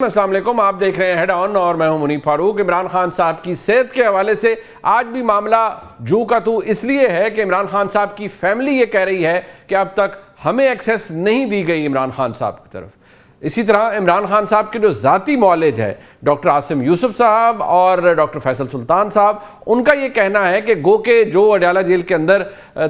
السلام علیکم، آپ دیکھ رہے ہیں ہیڈ آن اور میں ہوں منیب فاروق۔ عمران خان صاحب کی صحت کے حوالے سے آج بھی معاملہ جو کا تو اس لیے ہے کہ عمران خان صاحب کی فیملی یہ کہہ رہی ہے کہ اب تک ہمیں ایکسیس نہیں دی گئی عمران خان صاحب کی طرف۔ اسی طرح عمران خان صاحب کے جو ذاتی معالج ہے ڈاکٹر عاصم یوسف صاحب اور ڈاکٹر فیصل سلطان صاحب، ان کا یہ کہنا ہے کہ گو کہ جو اڈیالہ جیل کے اندر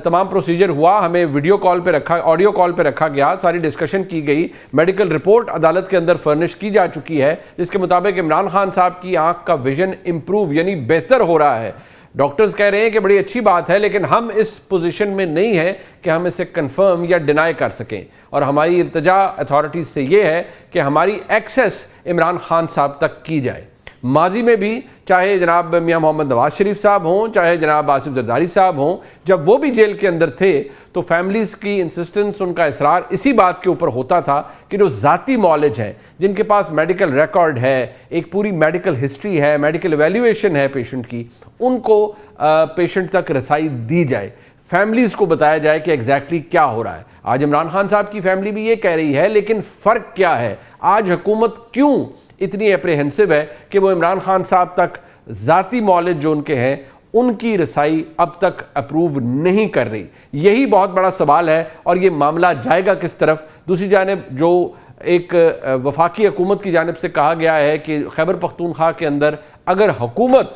تمام پروسیجر ہوا، ہمیں آڈیو کال پہ رکھا گیا، ساری ڈسکشن کی گئی، میڈیکل رپورٹ عدالت کے اندر فرنش کی جا چکی ہے جس کے مطابق عمران خان صاحب کی آنکھ کا ویژن امپروو یعنی بہتر ہو رہا ہے۔ ڈاکٹرز کہہ رہے ہیں کہ بڑی اچھی بات ہے، لیکن ہم اس پوزیشن میں نہیں ہیں کہ ہم اسے کنفرم یا ڈینائی کر سکیں، اور ہماری التجا اتھارٹیز سے یہ ہے کہ ہماری ایکسیس عمران خان صاحب تک کی جائے۔ ماضی میں بھی چاہے جناب میاں محمد نواز شریف صاحب ہوں، چاہے جناب آصف زرداری صاحب ہوں، جب وہ بھی جیل کے اندر تھے تو فیملیز کی انسسٹنس، ان کا اصرار اسی بات کے اوپر ہوتا تھا کہ جو ذاتی معالج ہیں، جن کے پاس میڈیکل ریکارڈ ہے، ایک پوری میڈیکل ہسٹری ہے، میڈیکل ایویلیویشن ہے پیشنٹ کی، ان کو پیشنٹ تک رسائی دی جائے، فیملیز کو بتایا جائے کہ ایگزیکٹلی کیا ہو رہا ہے۔ آج عمران خان صاحب کی فیملی بھی یہ کہہ رہی ہے، لیکن فرق کیا ہے؟ آج حکومت کیوں اتنی اپریہنسو ہے کہ وہ عمران خان صاحب تک ذاتی معالج جو ان کے ہیں ان کی رسائی اب تک اپروو نہیں کر رہی؟ یہی بہت بڑا سوال ہے، اور یہ معاملہ جائے گا کس طرف؟ دوسری جانب جو ایک وفاقی حکومت کی جانب سے کہا گیا ہے کہ خیبر پختونخوا کے اندر اگر حکومت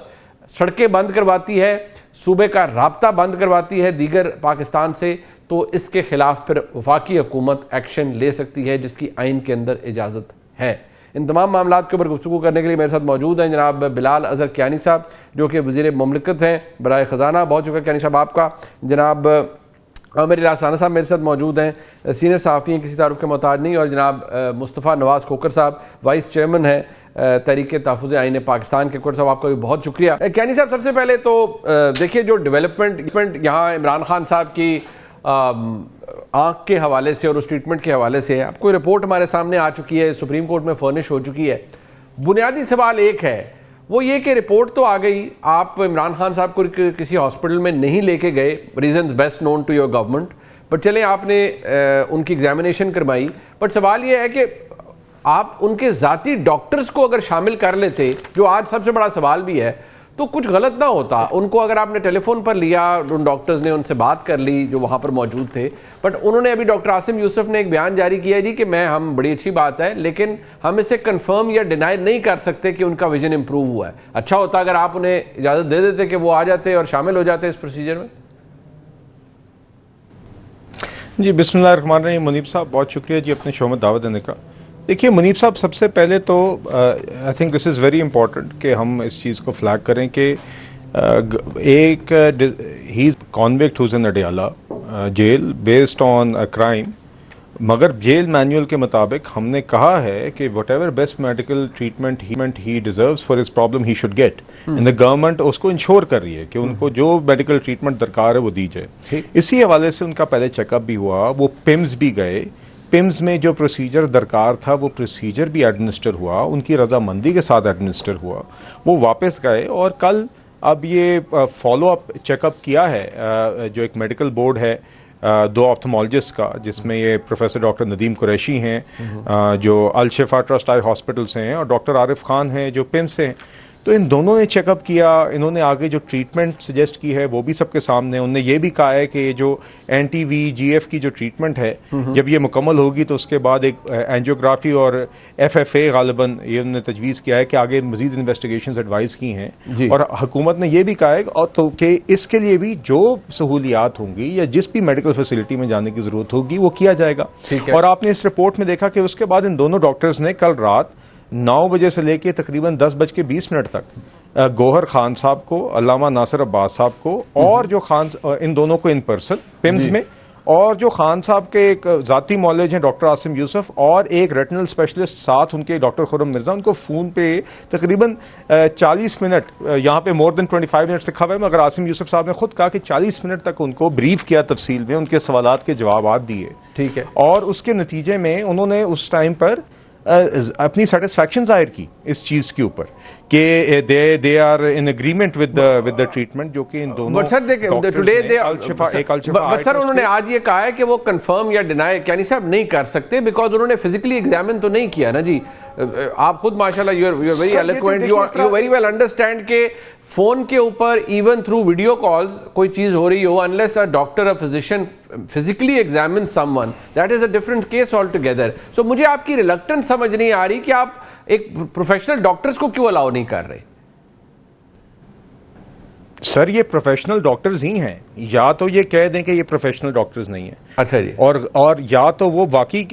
سڑکیں بند کرواتی ہے، صوبے کا رابطہ بند کرواتی ہے دیگر پاکستان سے، تو اس کے خلاف پھر وفاقی حکومت ایکشن لے سکتی ہے جس کی آئین کے اندر اجازت ہے۔ ان تمام معاملات کے اوپر گفتگو کرنے کے لیے میرے ساتھ موجود ہیں جناب بلال اظہر کیانی صاحب، جو کہ وزیر مملکت ہیں برائے خزانہ۔ بہت شکریہ کیانی صاحب آپ کا۔ جناب عامر راز ثنا صاحب میرے ساتھ موجود ہیں، سینئر صحافی ہیں، کسی تعارف کے محتاج نہیں، اور جناب مصطفیٰ نواز کھوکھر صاحب وائس چیئرمین ہیں تحریک تحفظ آئین پاکستان کے۔ کھوکھر صاحب آپ کا بھی بہت شکریہ۔ کیانی صاحب سب سے پہلے تو دیکھیے جو ڈیولپمنٹ یہاں عمران خان صاحب کی آنکھ کے حوالے سے اور اس ٹریٹمنٹ کے حوالے سے ہے، اب کوئی رپورٹ ہمارے سامنے آ چکی ہے، سپریم کورٹ میں فرنش ہو چکی ہے۔ بنیادی سوال ایک ہے، وہ یہ کہ رپورٹ تو آ گئی، آپ عمران خان صاحب کو کسی ہاسپٹل میں نہیں لے کے گئے، reasons best known to your government, but چلیں آپ نے ان کی ایگزامینیشن کروائی، بٹ سوال یہ ہے کہ آپ ان کے ذاتی ڈاکٹرز کو اگر شامل کر لیتے، جو آج سب سے بڑا سوال بھی ہے، تو کچھ غلط نہ ہوتا؟ ان کو اگر آپ نے ٹیلی فون پر لیا، ان ڈاکٹرز نے ان سے بات کر لی جو وہاں پر موجود تھے، بٹ انہوں نے ابھی ڈاکٹر عاصم یوسف نے ایک بیان جاری کیا جی کہ ہم بڑی اچھی بات ہے، لیکن ہم اسے کنفرم یا ڈینائی نہیں کر سکتے کہ ان کا ویژن امپروو ہوا ہے۔ اچھا ہوتا اگر آپ انہیں اجازت دے دیتے کہ وہ آ جاتے اور شامل ہو جاتے اس پروسیجر میں۔ جی بسم اللہ الرحمن الرحیم۔ منیب صاحب بہت شکریہ جی اپنے شو میں دعوت دینے کا۔ دیکھیے منیب صاحب، سب سے پہلے تو I think this is very important کہ ہم اس چیز کو فلیگ کریں کہ ایک he is convict who's in Adiala jail based on a crime, مگر جیل مینول کے مطابق ہم نے کہا ہے کہ whatever best medical treatment he deserves for his problem he should get, and the government اس کو انشور کر رہی ہے کہ ان کو جو میڈیکل ٹریٹمنٹ درکار ہے وہ دی جائے۔ اسی حوالے سے ان کا پہلے چیک اپ بھی ہوا، وہ پمز بھی گئے، پمز میں جو پروسیجر درکار تھا وہ پروسیجر بھی ایڈمنسٹر ہوا، ان کی رضامندی کے ساتھ ایڈمنسٹر ہوا، وہ واپس گئے، اور کل اب یہ فالو اپ چیک اپ کیا ہے جو ایک میڈیکل بورڈ ہے دو آپتھمالوجسٹ کا، جس میں یہ پروفیسر ڈاکٹر ندیم قریشی ہیں جو الشفا ٹرسٹ آئی ہاسپٹل سے ہیں، اور ڈاکٹر عارف خان ہیں جو پم سے ہیں، تو ان دونوں نے چیک اپ کیا، انہوں نے آگے جو ٹریٹمنٹ سجیسٹ کی ہے وہ بھی سب کے سامنے، انہوں نے یہ بھی کہا ہے کہ جو این ٹی وی جی ایف کی جو ٹریٹمنٹ ہے جب یہ مکمل ہوگی تو اس کے بعد ایک اینجیوگرافی اور ایف ایف اے غالباً یہ انہوں نے تجویز کیا ہے کہ آگے مزید انویسٹیگیشنز ایڈوائز کی ہیں، اور حکومت نے یہ بھی کہا ہے تو کہ اس کے لیے بھی جو سہولیات ہوں گی یا جس بھی میڈیکل فیسلٹی میں جانے کی ضرورت ہوگی وہ کیا جائے گا۔ اور آپ نے اس رپورٹ میں دیکھا کہ اس کے بعد ان دونوں ڈاکٹرز نے کل رات 9 بجے سے لے کے تقریباً 10:20 تک گوہر خان صاحب کو، علامہ ناصر عباس صاحب کو، اور جو ان دونوں کو ان پرسن پمز میں، اور جو خان صاحب کے ایک ذاتی معالج ہیں ڈاکٹر عاصم یوسف، اور ایک ریٹنل اسپیشلسٹ ساتھ ان کے ڈاکٹر خرم مرزا، ان کو فون پہ تقریباً 40 منٹ، یہاں پہ مور دین 25 منٹ لکھا ہوا ہے، مگر عاصم یوسف صاحب نے خود کہا کہ 40 منٹ تک ان کو بریف کیا تفصیل میں، ان کے سوالات کے جوابات دیے، ٹھیک ہے، اور اس کے نتیجے میں انہوں نے اس ٹائم پر اپنی سیٹسفیکشن ظاہر کی اس چیز کے اوپر کہ they are in agreement with the treatment, جو کہ ان دونوں سر انہوں نے آج یہ کہا ہے کہ وہ کنفرم یا ڈینائی کیانی صاحب نہیں کر سکتے، بیکاز انہوں نے فزیکلی ایگزامن تو نہیں کیا نا جی، آپ خود ماشاءاللہ you are very eloquent, you very well understand کہ فون کے اوپر ایون تھرو ویڈیو کالز کوئی چیز ہو رہی ہو, unless a doctor, a physician physically examines someone, that is a different case altogether. So مجھے آپ کی ریلکٹنس سمجھ نہیں آ رہی کہ آپ ایک پروفیشنل ڈاکٹرز کو کیوں الاؤ نہیں کر رہے. سر یہ پروفیشنل ڈاکٹرز ہی ہیں, یا تو یہ کہہ دیں کہ یہ پروفیشنل ڈاکٹرز نہیں ہیں. اچھا جی. اور یا تو وہ واقعی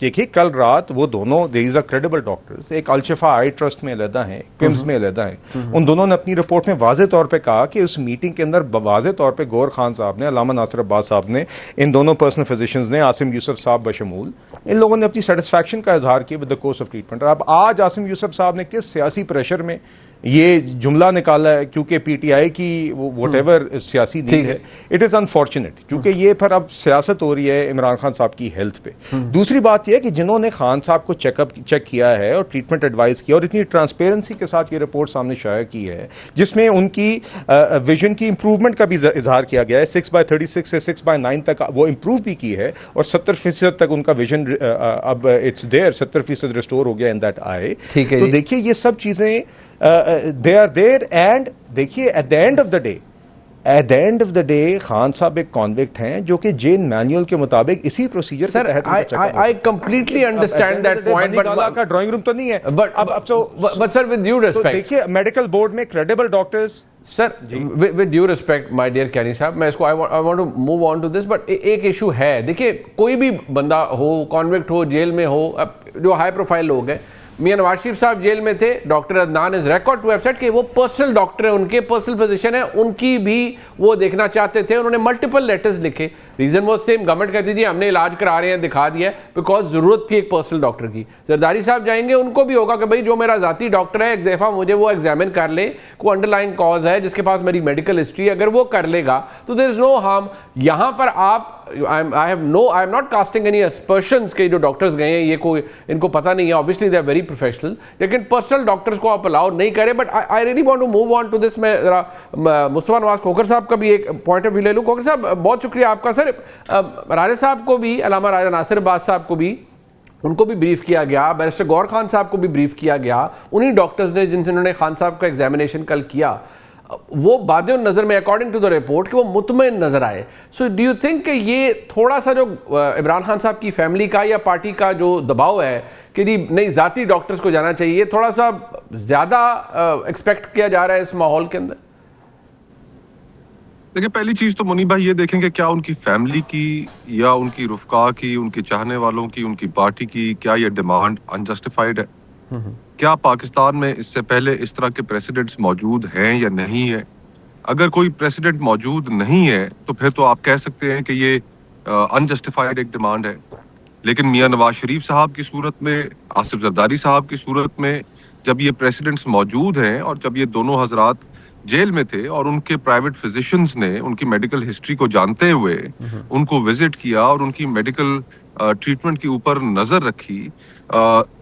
دیکھیے کل رات وہ دونوں دیز آر کریڈیبل ڈاکٹرز, ایک الشفا آئی ٹرسٹ میں علیحدہ ہیں, پمز میں علیحدہ ہیں, ان دونوں نے اپنی رپورٹ میں واضح طور پہ کہا کہ اس میٹنگ کے اندر واضح طور پہ گور خان صاحب نے, علامہ ناصر عباس صاحب نے, ان دونوں پرسنل فزیشنز نے, عاصم یوسف صاحب بشمول, ان لوگوں نے اپنی سیٹسفیکشن کا اظہار کیا with the course of treatment. اب آج عاصم یوسف صاحب نے کس سیاسی پریشر میں یہ جملہ نکالا ہے, کیونکہ پی ٹی آئی کی وٹ ایور سیاسی نیڈ ہے, اٹ از انفارچونیٹ, کیونکہ یہ پھر اب سیاست ہو رہی ہے عمران خان صاحب کی ہیلتھ پہ. دوسری بات یہ ہے کہ جنہوں نے خان صاحب کو چیک کیا ہے اور ٹریٹمنٹ ایڈوائز کیا اور اتنی ٹرانسپیرنسی کے ساتھ یہ رپورٹ سامنے شائع کی ہے, جس میں ان کی ویژن کی امپروومنٹ کا بھی اظہار کیا گیا ہے, 6/36 سے 6/9 تک وہ امپروو بھی کی ہے, اور 70% تک ان کا ویژن اب اٹس دیئر, 70% ریسٹور ہو گیا ان دیٹ آئی. تو دیکھیے یہ سب چیزیں they are there, and دیکھیے at the end of the day Khan صاحب ایک convict ہیں جو کہ جیل مینیول کے مطابق اسی پروسیجر کے تحت. I completely understand that point, but کا ڈرائنگ روم تو نہیں ہے. But sir, with due respect, دیکھیے میڈیکل بورڈ میں credible doctors. Sir, with due respect my dear Kenny صاحب, میں اس کو I want to move on to this, but ایک ایشو ہے. دیکھیے کوئی بھی بندہ ہو, convict ہو, جیل میں ہو, جو ہائی پروفائل لوگ ہیں, میاں نواز شریف صاحب جیل میں تھے, doctor Adnan is record to have said کہ وہ پرسنل ڈاکٹر ہیں, ان کے پرسنل فزیشین ہیں, ان کی بھی وہ دیکھنا چاہتے تھے. انہوں نے ملٹیپل لیٹرز لکھے, ریزن وہ سیم, گورنمنٹ کہتی تھی ہم نے علاج کرا رہے ہیں, دکھا دیا ہے, بیکاز ضرورت تھی ایک پرسنل ڈاکٹر کی. زرداری صاحب جائیں گے, ان کو بھی ہوگا کہ بھائی جو میرا ذاتی ڈاکٹر ہے ایک دفعہ مجھے وہ ایگزامن کر لے, کوئی انڈر لائن کاز ہے جس کے پاس میری میڈیکل ہسٹری, اگر وہ کر لے گا تو دیر از نو ہارم. یہاں پر آپ I am not casting any aspersions کہ جو ڈاکٹرز گئے ہیں یہ کوئی ان کو پتہ نہیں ہے, obviously they are very professional, لیکن پرسنل ڈاکٹرز کو آپ الاؤ نہیں کریں. But I really want to move on to this. میں ذرا مصطفیٰ نواز کھوکھر صاحب کا بھی ایک پوائنٹ آف ویو لے لوں. کھوکھر صاحب بہت شکریہ آپ کا. سر راجہ صاحب کو بھی, علامہ راجہ ناصر عباس صاحب کو بھی, ان کو بھی بریف کیا گیا, بیرسٹر گور خان صاحب کو بھی بریف کیا گیا, انہی ڈاکٹرز نے جنہوں نے خان صاحب کا ایگزامینیشن کل کیا, وہ بادِ نظر میں اکارڈنگ ٹو دا رپورٹ کہ وہ مطمئن نظر آئے. سو ڈو یو تھنک کہ یہ تھوڑا سا جو عمران خان صاحب کی فیملی کا یا پارٹی کا جو دباؤ ہے کہ جی نہیں ذاتی ڈاکٹرز کو جانا چاہیے, تھوڑا سا زیادہ ایکسپیکٹ کیا جا رہا ہے اس ماحول کے اندر؟ دیکھیں پہلی چیز تو منی بھائی یہ دیکھیں کہ کیا ان کی فیملی کی یا ان کی رفقا کی, ان کے چاہنے والوں کی, ان کی پارٹی کی کیا یہ ڈیمانڈ انجسٹیفائڈ ہے؟ کیا پاکستان میں اس سے پہلے اس طرح کے پریسیڈنٹس موجود ہیں یا نہیں ہے؟ اگر کوئی پریسیڈنٹ موجود نہیں ہے تو پھر تو آپ کہہ سکتے ہیں کہ یہ انجسٹیفائڈ ایک ڈیمانڈ ہے. لیکن میاں نواز شریف صاحب کی صورت میں, آصف زرداری صاحب کی صورت میں, جب یہ پریسیڈنٹس موجود ہیں اور جب یہ دونوں حضرات جیل میں تھے اور ان کے پرائیویٹ فزیشنز نے ان کی میڈیکل ہسٹری کو جانتے ہوئے ان کو وزٹ کیا اور ان کی میڈیکل ٹریٹمنٹ کے اوپر نظر رکھی,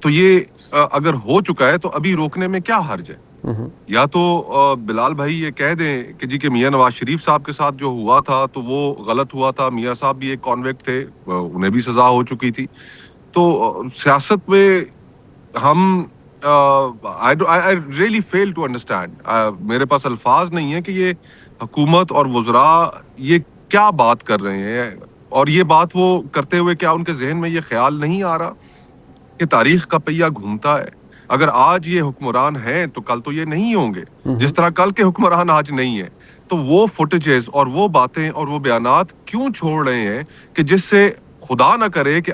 تو یہ اگر ہو چکا ہے تو ابھی روکنے میں کیا حرج ہے؟ یا تو بلال بھائی یہ کہہ دیں کہ جی کہ میاں نواز شریف صاحب کے ساتھ جو ہوا تھا تو وہ غلط ہوا تھا, میاں صاحب بھی ایک کانویکٹ تھے, انہیں بھی سزا ہو چکی تھی. تو سیاست میں ہم I really fail to understand, میرے پاس الفاظ نہیں ہیں کہ یہ حکومت اور وزراء یہ کیا بات کر رہے ہیں, اور یہ بات وہ کرتے ہوئے کیا ان کے ذہن میں یہ خیال نہیں آ رہا کہ تاریخ کا پہیہ گھومتا ہے. اگر آج یہ حکمران ہیں تو کل تو یہ نہیں ہوں گے, جس طرح کل کے حکمران آج نہیں ہیں. تو وہ فوٹیجز اور وہ باتیں اور وہ بیانات کیوں چھوڑ رہے ہیں کہ جس سے خدا نہ کرے کہ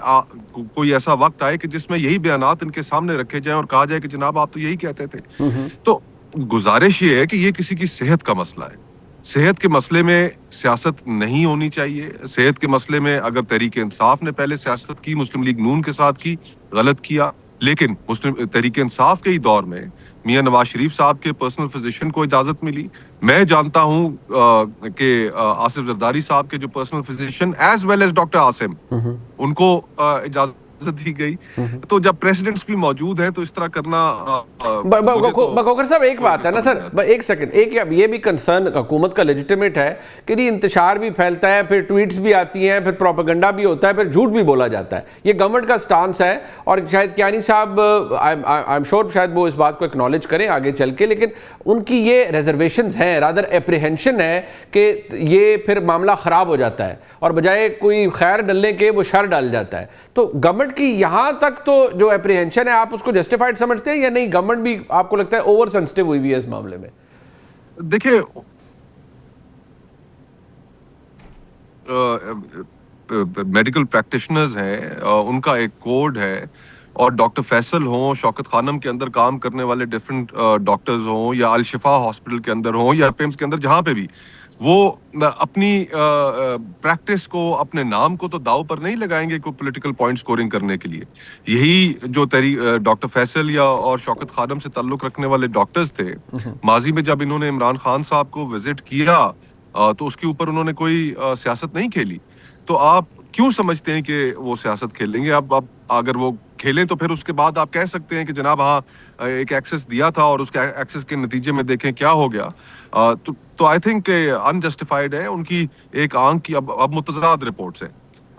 کوئی ایسا وقت آئے کہ جس میں یہی بیانات ان کے سامنے رکھے جائیں اور کہا جائے کہ جناب آپ تو یہی کہتے تھے. تو گزارش یہ ہے کہ یہ کسی کی صحت کا مسئلہ ہے. صحت کے مسئلے میں سیاست نہیں ہونی چاہیے. صحت کے مسئلے میں اگر تحریک انصاف نے پہلے سیاست کی, مسلم لیگ نون کے ساتھ کی, غلط کیا, لیکن مسلم تحریک انصاف کے ہی دور میں میاں نواز شریف صاحب کے پرسنل فزیشین کو اجازت ملی. میں جانتا ہوں کہ آصف زرداری صاحب کے جو personal physician as well as doctor Asim, ان کو اجازت اجازت دی گئی. تو جب پریسیڈنٹس بھی موجود ہیں تو اس طرح کرنا بکوکر صاحب ایک بات ہے نا سر, ایک سیکنڈ, ایک یہ بھی کنسرن حکومت کا لیجیٹیمیٹ ہے کہ نہیں انتشار بھی پھیلتا ہے, پھر ٹویٹس بھی آتی ہیں, پھر پروپیگنڈا بھی ہوتا ہے, پھر جھوٹ بھی بولا جاتا ہے. یہ گورنمنٹ کا سٹانس ہے, اور شاید کیانی صاحب آئی ایم شیور شاید وہ اس بات کو اکنالج کریں آگے چل کے, لیکن ان کی یہ ریزرویشنز ہیں, رادر اپریہنشن ہے کہ یہ پھر معاملہ خراب ہو جاتا ہے اور بجائے کوئی خیر ڈلنے کے وہ شر ڈال جاتا ہے. تو گورنمنٹ کی یہاں تک تو جو اپریہنشن ہے آپ اس کو جسٹیفائڈ سمجھتے ہیں یا نہیں؟ گورنمنٹ بھی آپ کو لگتا ہے اوور سینسٹیو ہوئی ہے اس معاملے میں؟ دیکھیں میڈیکل پریکٹیشنرز ہیں, ان کا ایک کوڈ ہے, اور ڈاکٹر فیصل ہوں, شوکت خانم کے اندر کام کرنے والے ڈفرینٹ ڈاکٹرز ہوں, یا الشفا ہاسپٹل کے اندر ہوں, یا پیمس کے اندر, جہاں پہ بھی, وہ اپنی پریکٹس کو, اپنے نام کو تو داؤ پر نہیں لگائیں گے کوئی پولیٹیکل پوائنٹ سکورنگ کرنے کے لیے. یہی جو ڈاکٹر فیصل یا اور شوکت خانم سے تعلق رکھنے والے ڈاکٹرز تھے, ماضی میں جب انہوں نے عمران خان صاحب کو وزٹ کیا تو اس کے اوپر انہوں نے کوئی سیاست نہیں کھیلی. تو آپ کیوں سمجھتے ہیں کہ وہ سیاست کھیلیں گے؟ اب اگر وہ کھیلیں تو پھر اس کے بعد آپ کہہ سکتے ہیں کہ جناب ہاں ایک ایکسس دیا تھا اور اس کے ایکسس کے نتیجے میں دیکھیں کیا ہو گیا. تو آئی تھنک انجسٹیفائڈ ہے ان کی ایک آنکھ کی. اب متضاد رپورٹس ہیں.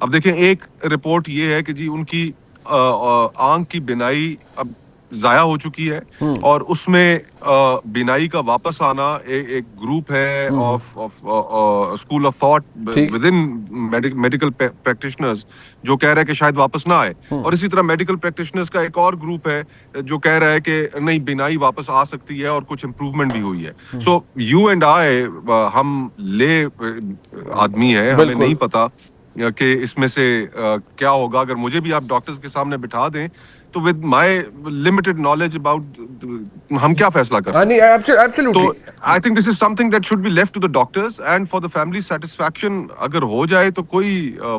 اب دیکھیں, ایک رپورٹ یہ ہے کہ جی ان کی آنکھ کی بینائی اب ضائع ہو چکی ہے, اور اس میں بینائی کا واپس آنا ایک گروپ ہے of school of thought with in medical practitioners جو کہہ رہا ہے کہ شاید واپس نہ آئے, اور اسی طرح میڈیکل پریکٹیشنرز کا ایک اور گروپ ہے جو کہہ رہا ہے کہ نہیں, بینائی واپس آ سکتی ہے اور کچھ امپروومنٹ بھی ہوئی ہے. سو یو اینڈ آئی, ہم لے آدمی ہیں, ہمیں نہیں پتا کہ اس میں سے کیا ہوگا. اگر مجھے بھی آپ ڈاکٹرز کے سامنے بٹھا دیں تو with my limited knowledge about ہم کیا فیصلہ کر سکتے ہیں. تو I think this is something that should be left to the doctors, and for the family satisfaction اگر ہو جائے تو کوئی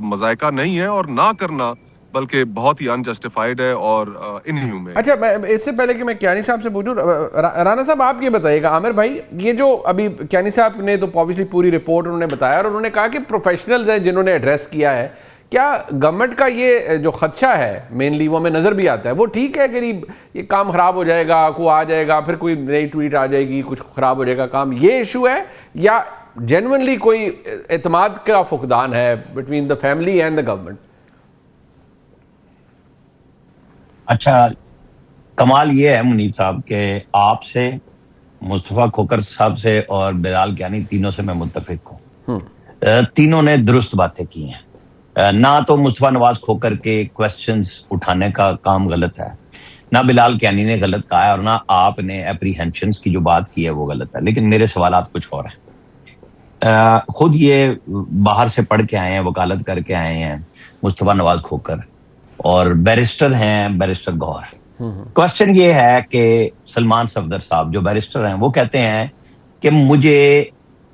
مذائقہ نہیں ہے, اور نہ کرنا بلکہ بہت ہی انجسٹیفائڈ ہے اور انہیومن. اچھا, اس سے پہلے کہ میں کیانی صاحب سے پوچھوں, رانا صاحب آپ یہ بتائیے گا, عامر بھائی, یہ جو ابھی کیانی صاحب نے تو obviously پوری رپورٹ انہوں نے بتایا, اور انہوں نے کہا کہ پروفیشنلز ہیں جنہوں نے ایڈریس کیا ہے, کیا گورنمنٹ کا یہ جو خدشہ ہے مینلی وہ ہمیں نظر بھی آتا ہے, وہ ٹھیک ہے کہ یہ کام خراب ہو جائے گا, کوئی آ جائے گا, پھر کوئی نئی ٹویٹ آ جائے گی, کچھ خراب ہو جائے گا کام, یہ ایشو ہے, یا جینوئنلی کوئی اعتماد کا فقدان ہے between the family and the government? اچھا, کمال یہ ہے منیب صاحب کہ آپ سے, مصطفیٰ کھوکر صاحب سے اور بلال کیانی, تینوں سے میں متفق ہوں. تینوں نے درست باتیں کی ہیں. نہ تو مصطفیٰ نواز کھوکر کے کوسچنز اٹھانے کا کام غلط ہے, نہ بلال کیانی نے غلط کہا ہے, اور نہ آپ نے اپریہنشنز کی جو بات کی ہے وہ غلط ہے. لیکن میرے سوالات کچھ اور ہیں. خود یہ باہر سے پڑھ کے آئے ہیں, وکالت کر کے آئے ہیں مصطفیٰ نواز کھوکر, اور بیرسٹر ہیں بیرسٹر گوہر. کوسچن یہ ہے کہ سلمان صفدر صاحب جو بیرسٹر ہیں وہ کہتے ہیں کہ مجھے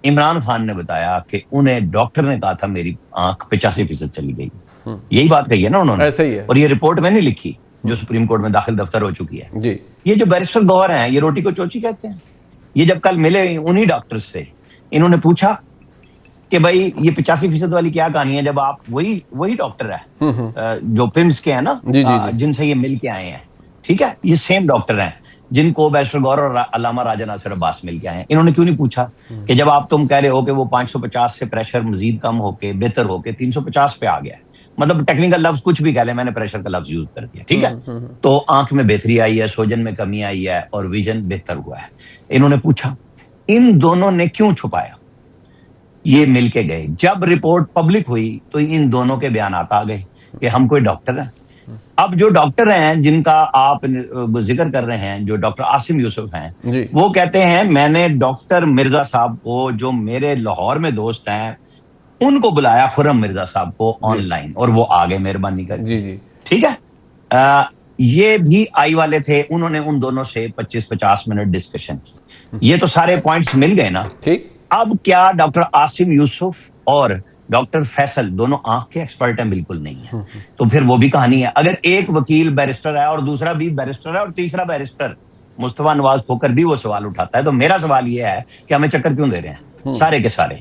عمران خان نے بتایا کہ انہیں ڈاکٹر نے کہا تھا میری آنکھ 85% چلی گئی. یہی بات کہی ہے نا انہوں نے, اور یہ رپورٹ میں نہیں لکھی جو سپریم کورٹ میں داخل دفتر ہو چکی ہے. یہ جو بیرسٹر گوہر ہیں یہ روٹی کو چوچی کہتے ہیں. یہ جب کل ملے انہی ڈاکٹر سے, انہوں نے پوچھا کہ بھائی یہ 85% والی کیا کہانی ہے, جب آپ وہی ڈاکٹر ہے جو پمس کے ہیں نا, جن سے یہ مل کے آئے ہیں, ٹھیک ہے, یہ سیم ڈاکٹر ہیں جن کو بیرسٹر گوہر اور علامہ راجہ ناصر عباس مل کے آئے ہیں. انہوں نے کیوں نہیں پوچھا کہ جب آپ تم کہہ رہے ہو کہ وہ 550 سے پریشر مزید کم ہو کے بہتر ہو کے 350 پہ آ گیا ہے, مطلب ٹیکنیکل لفظ کچھ بھی کہہ لیں, میں نے پریشر کا لفظ یوز کر دیا, ٹھیک ہے, تو آنکھ میں بہتری آئی ہے, سوجن میں کمی آئی ہے, اور ویژن بہتر ہوا ہے. انہوں نے پوچھا, ان دونوں نے کیوں چھپایا؟ یہ مل کے گئے. جب رپورٹ پبلک ہوئی تو ان دونوں کے بیانات آ گئے کہ ہم کوئی ڈاکٹر ہیں. اب جو ڈاکٹر ہیں جن کا آپ ذکر کر رہے ہیں, جو ڈاکٹر عاصم یوسف ہیں, وہ کہتے ہیں میں نے ڈاکٹر مرزا صاحب کو جو میرے لاہور میں دوست ہیں ان کو بلایا, خرم مرزا صاحب کو آن لائن, اور وہ آگے مہربانی کر کے, ٹھیک ہے. یہ بھی آئی والے تھے, انہوں نے ان دونوں سے 25-50 منٹ ڈسکشن کی. یہ تو سارے پوائنٹس مل گئے نا. اب کیا ڈاکٹر عاصم یوسف اور ڈاکٹر فیصل دونوں آنکھ کے ایکسپرٹ ہیں؟ بالکل نہیں ہے. تو پھر وہ بھی کہانی ہے. اگر ایک وکیل بیرسٹر ہے اور دوسرا بھی بیرسٹر ہے اور تیسرا بیرسٹر مصطفیٰ نواز کھوکر بھی وہ سوال اٹھاتا ہے, تو میرا سوال یہ ہے کہ ہمیں چکر کیوں دے رہے ہیں سارے کے سارے؟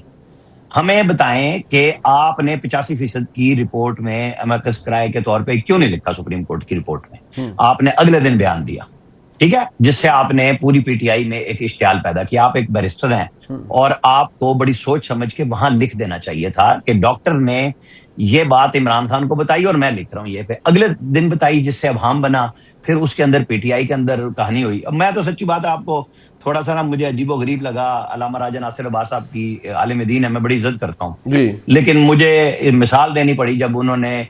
ہمیں بتائیں کہ آپ نے 85% کی رپورٹ میں امیکس کرائے کے طور پہ کیوں نہیں لکھا سپریم کورٹ کی رپورٹ میں؟ آپ نے اگلے دن بیان دیا، ٹھیک ہے، جس سے آپ نے پوری پی ٹی آئی میں ایک اشتعال پیدا کیا. آپ ایک بیرسٹر ہیں اور آپ کو بڑی سوچ سمجھ کے وہاں لکھ دینا چاہیے تھا کہ ڈاکٹر نے یہ بات عمران خان کو بتائی اور میں لکھ رہا ہوں یہ پہ اگلے دن بتائی، جس سے ابہام بنا. پھر اس کے اندر پی ٹی آئی کے اندر کہانی ہوئی. اب میں تو سچی بات ہے آپ کو تھوڑا سا نا مجھے عجیب و غریب لگا، علامہ راجہ ناصر عباس صاحب کی عالم دین ہے، میں بڑی عزت کرتا ہوں جی، لیکن مجھے مثال دینی پڑی جب انہوں نے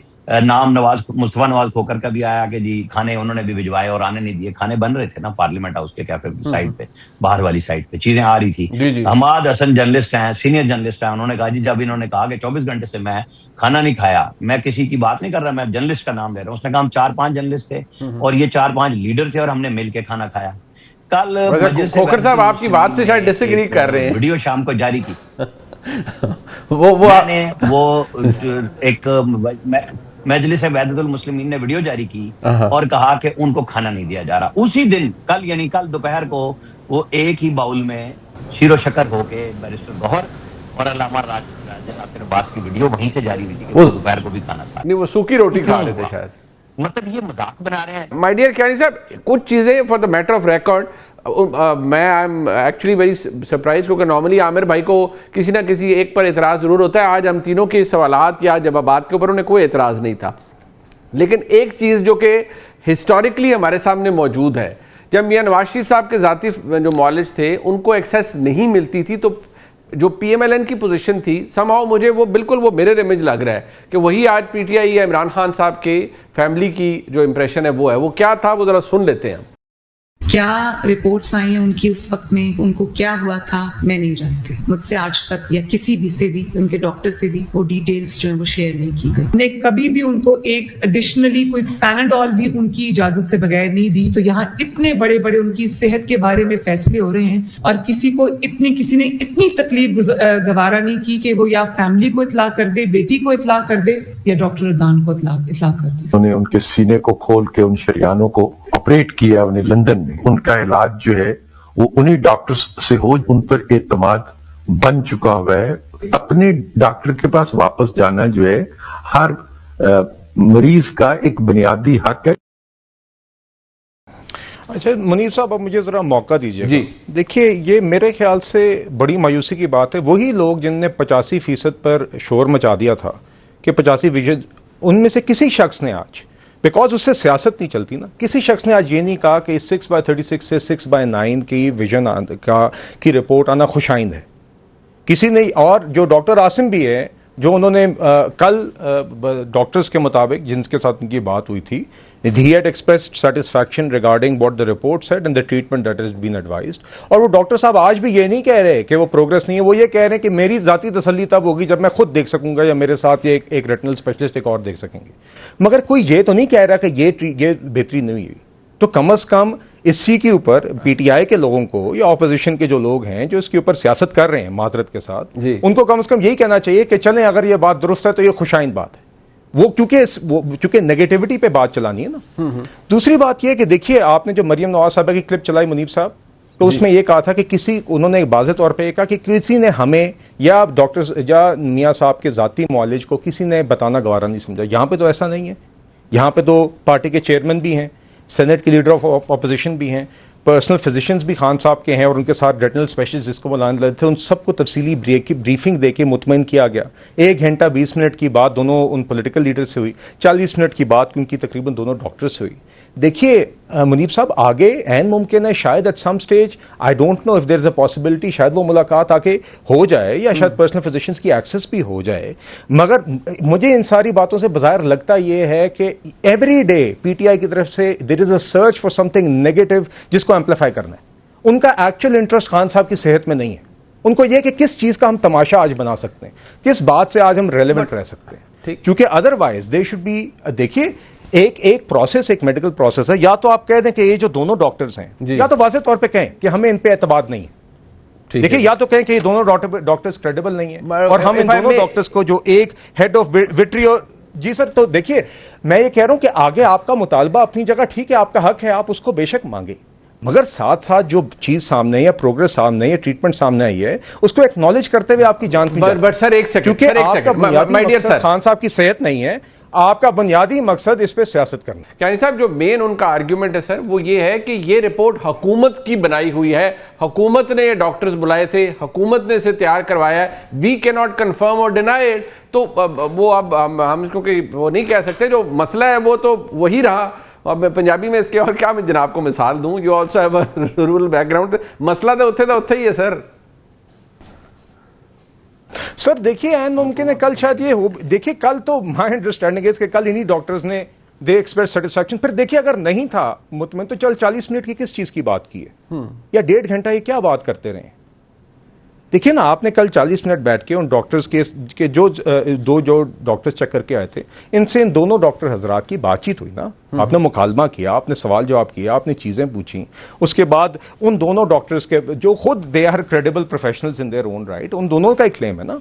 نام مصطفیٰ نواز کھوکر کا بھی آیا کہ جی کھانے انہوں نے بھی بھجوائے اور آنے نہیں دیے. کھانے بن رہے تھے نا پارلیمنٹ ہاؤس کے کیفے کی سائڈ پہ، باہر والی سائڈ پہ چیزیں آ رہی تھی. جی. حماد حسن جرنلسٹ ہیں، سینئر جرنلسٹ ہیں، انہوں نے کہا جی جب انہوں نے کہا کہ 24 گھنٹے سے میں کھانا نہیں کھایا، میں کسی کی بات نہیں کر رہا، میں جرنلسٹ کا نام لے رہا ہوں. اس نے کہا ہم 4-5 جرنلسٹ تھے اور یہ 4-5 لیڈر تھے اور ہم نے مل کے کھانا کھایا. کل کھوکھر صاحب آپ کی بات سے شاید ڈس ایگری کر رہے ہیں. ویڈیو شام کو جاری کی، وہ میں نے وہ ایک مجلس وحدت المسلمین نے ویڈیو جاری کی اور کہا کہ ان کو کھانا نہیں دیا جا رہا. اسی دن کل یعنی کل دوپہر کو وہ ایک ہی باؤل میں شیر و شکر ہو کے بیرسٹر گوہر اور علامہ راجہ ناصر عباس کی ویڈیو وہیں سے جاری ہوئی تھی کہ وہ دوپہر کو بھی کھانا کھا نہیں، وہ سوکھی روٹی کھا رہے تھے شاید. مطلب یہ مذاق بنا رہے ہیں. مائی ڈیئر کیانی صاحب، کچھ چیزیں for the matter of record میں I am actually very surprise, کیونکہ نارملی عامر بھائی کو کسی نہ کسی ایک پر اعتراض ضرور ہوتا ہے. آج ہم تینوں کے سوالات یا جوابات کے اوپر انہیں کوئی اعتراض نہیں تھا، لیکن ایک چیز جو کہ ہسٹوریکلی ہمارے سامنے موجود ہے، جب میاں نواز شریف صاحب کے ذاتی جو معالج تھے ان کو ایکسیس نہیں ملتی تھی، تو جو پی ایم ایل این کی پوزیشن تھی سم ہاؤ مجھے وہ بالکل وہ میرر امیج لگ رہا ہے کہ وہی آج پی ٹی آئی یا عمران خان صاحب کے فیملی کی جو امپریشن ہے وہ ہے. وہ کیا تھا وہ ذرا سن لیتے ہیں. کیا رپورٹس آئی ہیں ان کی اس وقت میں، ان کو کیا ہوا تھا میں نہیں جانتی. مجھ سے آج تک یا کسی بھی سے بھی، ان کے ڈاکٹر سے بھی وہ ڈیٹیلز جو ہیں وہ شیئر نہیں کی گئی. نے کبھی بھی ان کو ایک ایڈیشنلی کوئی پیناڈول بھی ان کی اجازت سے بغیر نہیں دی. تو یہاں اتنے بڑے بڑے ان کی صحت کے بارے میں فیصلے ہو رہے ہیں اور کسی نے اتنی تکلیف گوارا نہیں کی کہ وہ یا فیملی کو اطلاع کر دے، بیٹی کو اطلاع کر دے یا ڈاکٹر ردان کو اطلاع کر دے. انہوں نے ان کے سینے کو کھول کے ان شریانوں کو آپریٹ کیا انہیں لندن میں. ان کا علاج جو ہے وہ انہی ڈاکٹر سے ہو، ان پر اعتماد بن چکا ہوا ہے. اپنے ڈاکٹر کے پاس واپس جانا جو ہے ہر مریض کا ایک بنیادی حق ہے. اچھا منیب صاحب، اب مجھے ذرا موقع دیجیے. جی دیکھیے، یہ میرے خیال سے بڑی مایوسی کی بات ہے. وہی لوگ جن نے 85% پر شور مچا دیا تھا کہ 85%، ان میں سے کسی شخص نے آج، بیکاز اس سے سیاست نہیں چلتی نا، کسی شخص نے آج یہ نہیں کہا کہ 6/36 سے 6/9 کی ویژن کی رپورٹ آنا خوش آئند ہے. کسی نے، اور جو ڈاکٹر عاصم بھی ہے، جو انہوں نے کل ڈاکٹرز کے مطابق جن کے ساتھ ان کی بات ہوئی تھی، he had expressed satisfaction regarding what the report said and the treatment that has been advised. اور وہ ڈاکٹر صاحب آج بھی یہ نہیں کہہ رہے کہ وہ پروگرس نہیں ہے. وہ یہ کہہ رہے ہیں کہ میری ذاتی تسلی تب ہوگی جب میں خود دیکھ سکوں گا یا میرے ساتھ یہ ایک ریٹنل اسپیشلسٹ ایک اور دیکھ سکیں گے. مگر کوئی یہ تو نہیں کہہ رہا کہ یہ بہتری نہیں ہوئی. تو کم از کم اسی کے اوپر پی ٹی آئی کے لوگوں کو یا اپوزیشن کے جو لوگ ہیں جو اس کے اوپر سیاست کر رہے ہیں معذرت کے ساتھ، ان کو کم از کم یہی کہنا چاہیے کہ چلیں اگر یہ بات درست ہے تو یہ خوش آئند بات ہے. وہ کیونکہ نیگیٹیوٹی پہ بات چلانی ہے نا. دوسری بات یہ کہ دیکھیے، آپ نے جو مریم نواز صاحبہ کی کلپ چلائی منیب صاحب، تو اس میں یہ کہا تھا کہ انہوں نے واضح طور پہ یہ کہا کہ کسی نے ہمیں یا ڈاکٹر یا میاں صاحب کے ذاتی معالج کو کسی نے بتانا گوارا نہیں سمجھا. یہاں پہ تو ایسا نہیں ہے. یہاں پہ تو پارٹی کے چیئرمین بھی ہیں، سینٹ کے لیڈر آف اپوزیشن بھی ہیں، پرسنل فزیشینز بھی خان صاحب کے ہیں، اور ان کے ساتھ ریٹنل اسپیشلسٹ جس کو بلانے لگے تھے، ان سب کو تفصیلی بریفنگ دے کے مطمئن کیا گیا. 1 گھنٹہ 20 منٹ کی بات دونوں ان پولیٹیکل لیڈر سے ہوئی، 40 منٹ کی بات ان کی تقریباً دونوں ڈاکٹر سے ہوئی. دیکھیے منیب صاحب، آگے عین ممکن ہے شاید at some stage, I don't know if there is a possibility, شاید وہ ملاقات آگے ہو جائے یا شاید پرسنل فزیشینز کی ایکسیس بھی ہو جائے. مگر مجھے ان ساری باتوں سے بظاہر لگتا یہ ہے کہ every day P T I کی طرف سے there is a search for something negative جس کو ایمپلیفائی کرنا ہے. ان کا ایکچوئل انٹرسٹ خان صاحب کی صحت میں نہیں ہے. ان کو یہ کہ کس چیز کا ہم تماشا آج بنا سکتے ہیں، کس بات سے آج ہم ریلیونٹ رہ سکتے ہیں، کیونکہ ادروائز دے شوڈ بی. دیکھیے ایک پروسیس، ایک میڈیکل پروسیس ہے. یا تو آپ کہہ دیں کہ یہ جو دونوں ڈاکٹرز ہیں، یا تو واضح طور پہ کہیں کہ ہمیں ان پہ اعتماد نہیں ہے. دیکھیے، یا تو کہیں کہ یہ دونوں ڈاکٹرز کریڈیبل نہیں ہیں، اور ہم ان دونوں ڈاکٹرز کو جو ایک ہیڈ آف وٹریو. جی سر، تو دیکھیے میں یہ کہہ رہا ہوں کہ آگے آپ کا مطالبہ اپنی جگہ ٹھیک ہے، آپ کا حق ہے، آپ اس کو بے شک مانگیں. مگر ساتھ ساتھ جو چیز سامنے ہے یا پروگرس سامنے ہے یا ٹریٹمنٹ سامنے آئی ہے اس کو ایکنالج کرتے ہوئے آپ کی جان کیوں بٹ سر ایک سیکنڈ، کیونکہ آپ کا بنیادی مقصد خان صاحب کی صحت نہیں ہے، آپ کا بنیادی مقصد اس پہ سیاست کرنا ہے۔ کیانی صاحب جو مین ان کا آرگیومنٹ ہے سر وہ یہ ہے کہ یہ رپورٹ حکومت کی بنائی ہوئی ہے، حکومت نے یہ ڈاکٹرز بلائے تھے، حکومت نے اسے تیار کروایا ہے، وی کی ناٹ کنفرم اور ڈینائی اٹ، تو وہ اب ہم کیونکہ وہ نہیں کہہ سکتے، جو مسئلہ ہے وہ تو وہی رہا۔ اب میں پنجابی میں اس کے اور کیا میں جناب کو مثال دوں، you also have a rural back ground, مسئلہ تو اتھے ہی ہے سر۔ سر دیکھیے این ممکن ہے کل شاید یہ ہو، دیکھیے کل تو مائی انڈرسٹینڈنگ ہے کہ کل انہی ڈاکٹرز نے دے ایکسپریس سیٹسفیکشن، پھر دیکھیے اگر نہیں تھا مطمئن تو چل 40 منٹ کی کس چیز کی بات کی ہے یا 1.5 گھنٹہ یہ کیا بات کرتے رہے ہیں؟ دیکھیے نا آپ نے کل 40 منٹ بیٹھ کے ان ڈاکٹرز کے جو ڈاکٹرز چیک کر کے آئے تھے ان سے ان دونوں ڈاکٹر حضرات کی بات چیت ہوئی نا، آپ نے مکالمہ کیا، آپ نے سوال جواب کیا، آپ نے چیزیں پوچھیں، اس کے بعد ان دونوں ڈاکٹرز کے جو خود they are credible professionals in their own right, ان دونوں کا ایک کلیم ہے نا،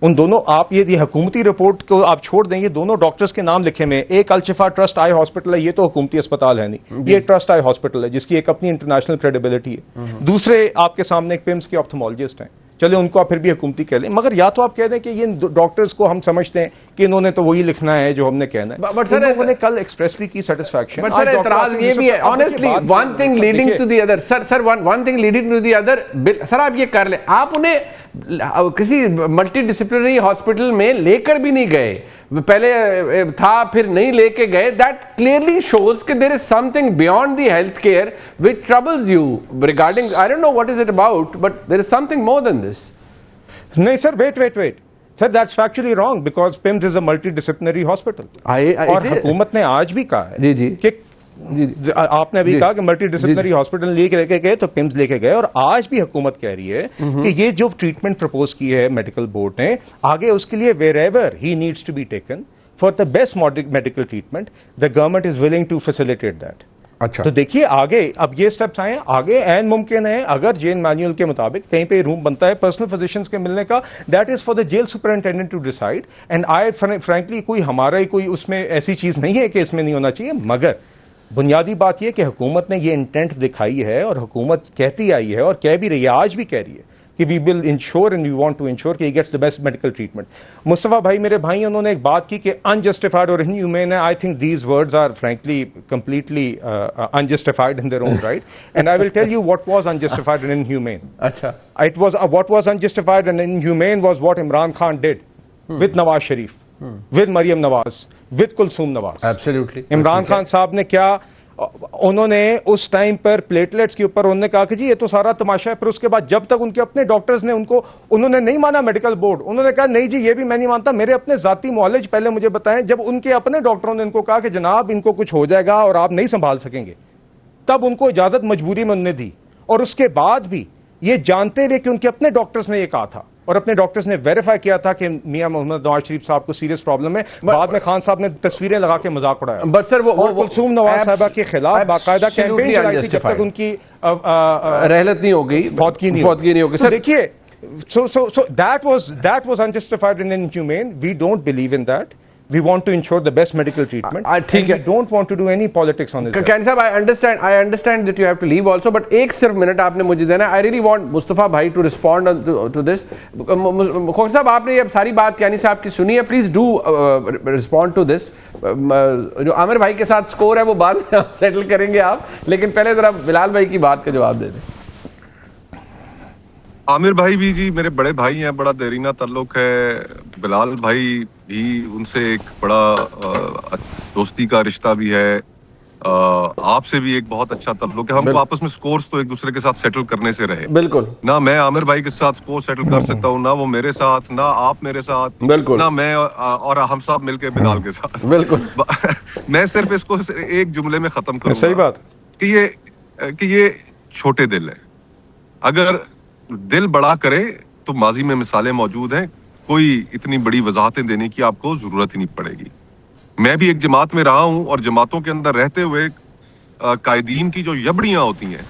ان دونوں آپ یہ حکومتی رپورٹ کو آپ چھوڑ دیں، یہ دونوں ڈاکٹرز کے نام لکھے میں، ایک الشفا ٹرسٹ آئی ہاسپٹل ہے، یہ تو حکومتی اسپتال ہے نہیں، یہ ٹرسٹ آئی ہاسپٹل ہے جس کی ایک اپنی انٹرنیشنل کریڈیبلٹی ہے، دوسرے آپ کے سامنے ایک پمس کے آپتھمولوجسٹ ہیں، چلے ان کو آپ پھر بھی حکومتی کہہ لیں، مگر یا تو آپ کہہ دیں کہ یہ ڈاکٹرز کو ہم سمجھتے ہیں کہ انہوں نے تو وہی لکھنا ہے جو ہم نے کہنا ہے، بٹ سر انہوں نے کل ایکسپریس بھی کی سیٹسفیکشن۔ بٹ سر اعتراض یہ بھی ہے honestly, one thing leading to the other, sir one thing leading to the other, sir آپ یہ کر لیں، آپ انہیں کسی ملٹی ڈسپلنری ہاسپٹل میں لے کر بھی نہیں گئے، پہلے تھا پھر نہیں لے کے گئے، دیٹ کلیئرلی شوز کہ there is something beyond the health care which troubles you regarding, I don't know what is it about, but there is something more than this. نہیں sir wait sir that's factually wrong because PIMS is a multidisciplinary hospital, اور حکومت نے آج بھی کہا ہے کہ آپ نے ابھی کہا کہ ملٹی ڈسپلنری ہاسپٹل لے کے گئے تو PIMS لے کے گئے، اور آج بھی حکومت کہہ رہی ہے کہ یہ جو ٹریٹمنٹ پرپوز کی ہے میڈیکل بورڈ نے آگے اس کے لیے wherever he needs to be taken for the best medical treatment the government is willing to facilitate that. اچھا تو دیکھیے آگے اب یہ سٹیپس آئے ہیں، آگے این ممکن ہے اگر جیل مینیول کے مطابق کہیں پہ روم بنتا ہے پرسنل فزیشنز کے ملنے کا، that is for the jail superintendent to decide, and I frankly کوئی ہمارا ہی کوئی اس میں ایسی چیز نہیں ہے کہ اس میں نہیں ہونا چاہیے، مگر بنیادی بات یہ کہ حکومت نے یہ انٹینٹ دکھائی ہے اور حکومت کہتی آئی ہے اور کہہ بھی رہی ہے، آج بھی کہہ رہی ہے کہ we will ensure and we want to ensure کہ he gets the best medical treatment. Mustafa بھائی میرے بھائی انہوں نے ایک بات کی کہ انجسٹیفائڈ اور انہیومین ہے، I think these words are frankly completely unjustified in their own right, and I will tell you what was unjustified and inhumane. اچھا It was what was unjustified and inhumane was what Imran Khan did with Nawaz Sharif, with Maryam Nawaz, with Kulsoom Nawaz. Absolutely. Imran Khan صاحب نے کیا، انہوں نے اس time پر platelets کے اوپر انہوں نے کہا کہ جی یہ تو سارا تماشا ہے، پھر اس کے بعد جب تک ان کے اپنے ڈاکٹرز نے انہوں نے نہیں مانا میڈیکل بورڈ، انہوں نے کہا نہیں جی یہ بھی میں نہیں مانتا، میرے اپنے ذاتی معالج پہلے مجھے بتائیں، جب ان کے اپنے ڈاکٹروں نے ان کو کہا کہ جناب ان کو کچھ ہو جائے گا اور آپ نہیں سنبھال سکیں گے، تب ان کو اجازت مجبوری میں انہوں نے دی، اور اس کے بعد بھی یہ جانتے ہوئے کہ ان کے اپنے ڈاکٹرز نے یہ کہا تھا اور اپنے ڈاکٹرز نے ویریفائی کیا تھا کہ میاں محمد نواز شریف صاحب کو سیریس پرابلم ہے، بعد میں خان صاحب نے تصویریں لگا کے مذاق اڑایا، بٹ سر وہ کلثوم نواز صاحبہ کے خلاف باقاعدہ کیمپین چلائی تھی جب تک ان کی رحلت نہیں ہو گئی، فوتگی نہیں ہوگی۔ سر دیکھیے so that was unjustified and inhumane. We don't believe in that. We want to ensure the best medical treatment. And we don't want to do any politics on this. Kani sahab, I understand that you have to leave also, but ایک صرف minute آپ نے مجھے دینا ہے. I really want مصطفیٰ بھائی to respond to this. خوش صاحب آپ نے یہ ساری بات کانی صاحب کی سنی ہے, please do respond to this. جو عامر بھائی کے ساتھ سکور ہے وہ بعد میں سیٹل کریں گے آپ, لیکن پہلے ذرا بلال بھائی کی بات کا جواب دے دیں. عامر بھائی بھی جی میرے بڑے بھائی ہیں, بڑا دیرینہ تعلق ہے. بلال بھائی بھی ان سے ایک بڑا دوستی کا رشتہ بھی ہے. آپ سے بھی ایک بہت اچھا تعلق ہے. ہم کو آپس میں سکورز تو ایک دوسرے کے ساتھ سیٹل کرنے سے رہے. بالکل, نہ میں عامر بھائی کے ساتھ سکور سیٹل کر سکتا ہوں, نہ وہ میرے ساتھ, نہ آپ میرے ساتھ, نہ میں اور ہم سب مل کے بلال کے ساتھ. بالکل. میں صرف اس کو ایک جملے میں ختم کروں گا, صحیح بات کہ یہ چھوٹے دل ہے. اگر دل بڑا کرے تو ماضی میں مثالیں موجود ہیں, کوئی اتنی بڑی وضاحتیں دینے کی آپ کو ضرورت ہی نہیں پڑے گی. میں بھی ایک جماعت میں رہا ہوں, اور جماعتوں کے اندر رہتے ہوئے قائدین کی جو یبڑیاں ہوتی ہیں